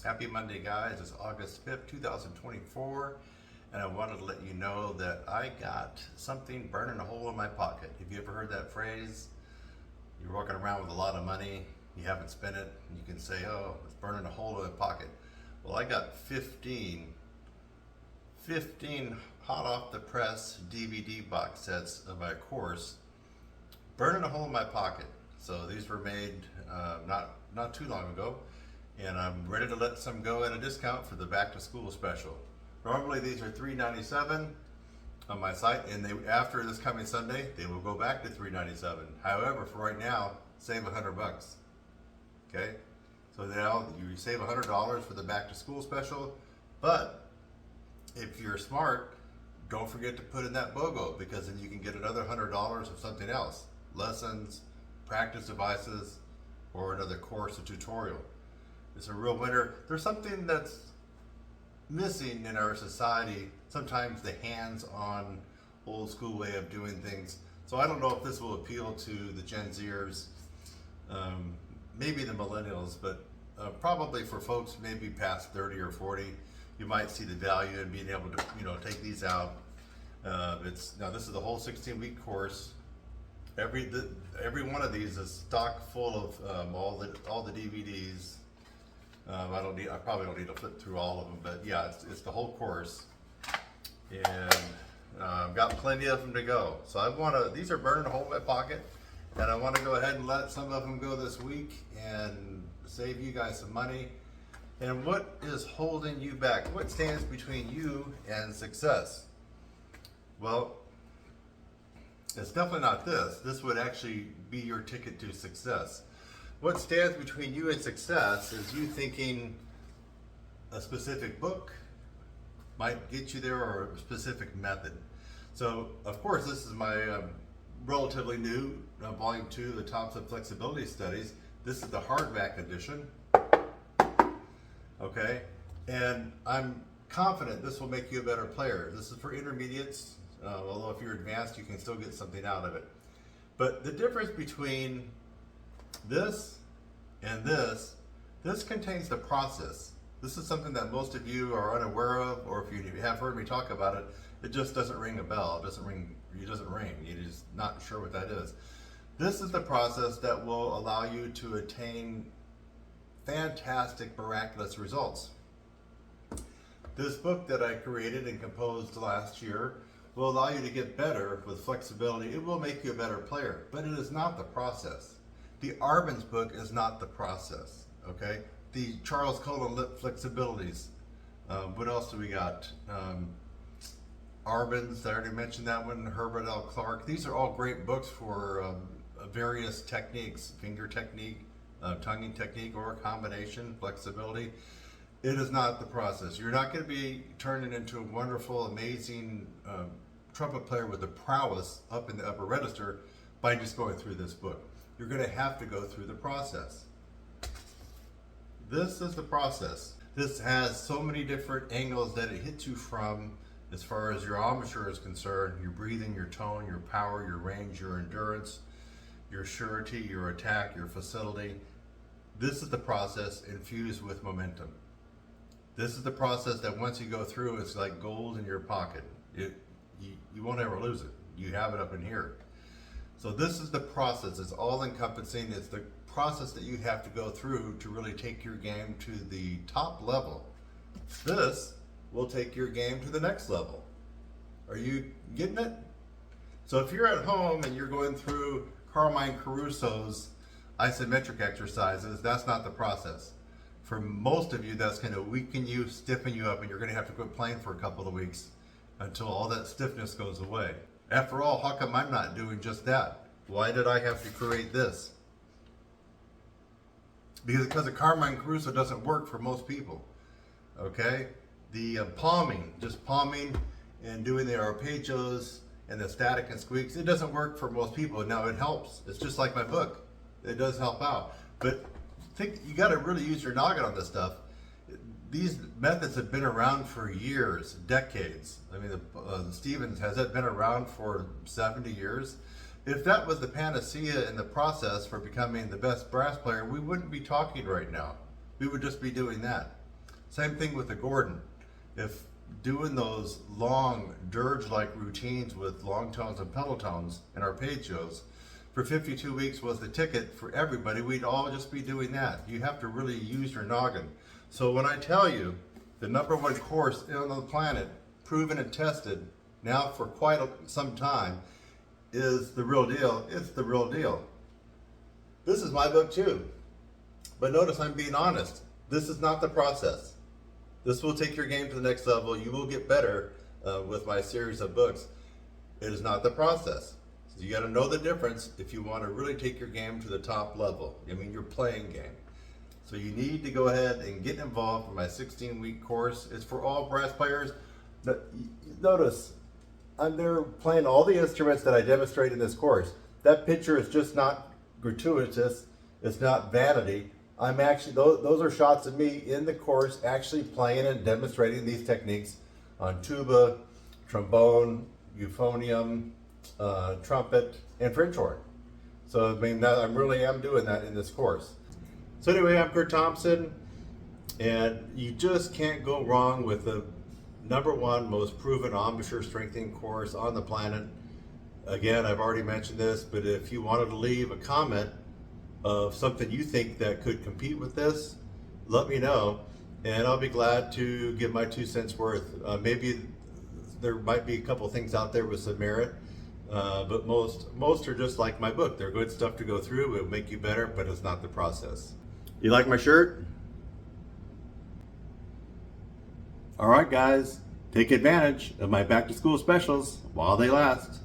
Happy Monday, guys. It's August 5th, 2024, and I wanted to let you know that I got something burning a hole in my pocket. Have you ever heard that phrase? You're walking around with a lot of money, you haven't spent it, and you can say, oh, it's burning a hole in my pocket. Well, I got 15 hot off the press DVD box sets of my course burning a hole in my pocket. So these were made not too long ago, and I'm ready to let some go at a discount for the back to school special. Normally these are $3.97 on my site, and after this coming Sunday they will go back to $3.97. However, for right now, save $100. Okay, so now you save $100 for the back to school special, but if you're smart, don't forget to put in that BOGO, because then you can get another $100 of something else, lessons, practice devices, or another course or tutorial. It's a real winner. There's something that's missing in our society, sometimes the hands-on old school way of doing things. So I don't know if this will appeal to the Gen Zers, maybe the millennials, but probably for folks maybe past 30 or 40, you might see the value in being able to, take these out. Now this is the whole 16-week course. Every one of these is stock full of all the DVDs. I probably don't need to flip through all of them, but yeah, it's the whole course, and I've got plenty of them to go. So these are burning a hole in my pocket, and I want to go ahead and let some of them go this week and save you guys some money. And what is holding you back? What stands between you and success? Well, it's definitely not this. This would actually be your ticket to success. What stands between you and success is you thinking a specific book might get you there, or a specific method. So, of course, this is my relatively new Volume 2, the Thompson Flexibility Studies. This is the hardback edition. Okay, and I'm confident this will make you a better player. This is for intermediates, although if you're advanced, you can still get something out of it. But the difference between this and this contains the process. This is something that most of you are unaware of, or if you have heard me talk about it, it just doesn't ring a bell. It doesn't ring. You're just not sure what that is. This is the process that will allow you to attain fantastic, miraculous results. This book that I created and composed last year will allow you to get better with flexibility. It will make you a better player, but it is not the process. The Arbin's book is not the process, okay? The Charles Cullen lip flexibilities. What else do we got? Arbin's, I already mentioned that one. Herbert L. Clark. These are all great books for various techniques, finger technique, tonguing technique, or a combination, flexibility. It is not the process. You're not going to be turning into a wonderful, amazing trumpet player with the prowess up in the upper register by just going through this book. You're going to have to go through the process. This is the process. This has so many different angles that it hits you from, as far as your embouchure is concerned, your breathing, your tone, your power, your range, your endurance, your surety, your attack, your facility. This is the process infused with momentum. This is the process that once you go through, it's like gold in your pocket. You won't ever lose it. You have it up in here. So this is the process. It's all encompassing. It's the process that you have to go through to really take your game to the top level. This will take your game to the next level. Are you getting it? So if you're at home and you're going through Carmine Caruso's isometric exercises, that's not the process. For most of you, that's going to weaken you, stiffen you up, and you're going to have to quit playing for a couple of weeks until all that stiffness goes away. After all, how come I'm not doing just that? Why did I have to create this? Because Carmine Caruso doesn't work for most people. Okay? The palming, just palming and doing the arpeggios and the static and squeaks, it doesn't work for most people. Now it helps. It's just like my book. It does help out. But you got to really use your noggin on this stuff. These methods have been around for years, decades. I mean, Stevens, has it been around for 70 years? If that was the panacea in the process for becoming the best brass player, we wouldn't be talking right now. We would just be doing that. Same thing with the Gordon. If doing those long dirge-like routines with long tones and pedal tones in our paid shows for 52 weeks was the ticket for everybody, we'd all just be doing that. You have to really use your noggin. So when I tell you the #1 course on the planet, proven and tested now for quite some time, is the real deal, it's the real deal. This is my book too. But notice I'm being honest. This is not the process. This will take your game to the next level. You will get better with my series of books. It is not the process. So you got to know the difference if you want to really take your game to the top level. I mean, your playing game. So you need to go ahead and get involved in my 16-week course. It's for all brass players. Notice, I'm there playing all the instruments that I demonstrate in this course. That picture is just not gratuitous. It's not vanity. I'm actually, those are shots of me in the course actually playing and demonstrating these techniques on tuba, trombone, euphonium, trumpet, and French horn. So I mean, I really am doing that in this course. So anyway, I'm Kurt Thompson, and you just can't go wrong with the #1 most proven embouchure strengthening course on the planet. Again, I've already mentioned this, but if you wanted to leave a comment of something you think that could compete with this, let me know, and I'll be glad to give my 2 cents worth. Maybe there might be a couple things out there with some merit, but most are just like my book. They're good stuff to go through. It'll make you better, but it's not the process. You like my shirt? All right, guys, take advantage of my back to school specials while they last.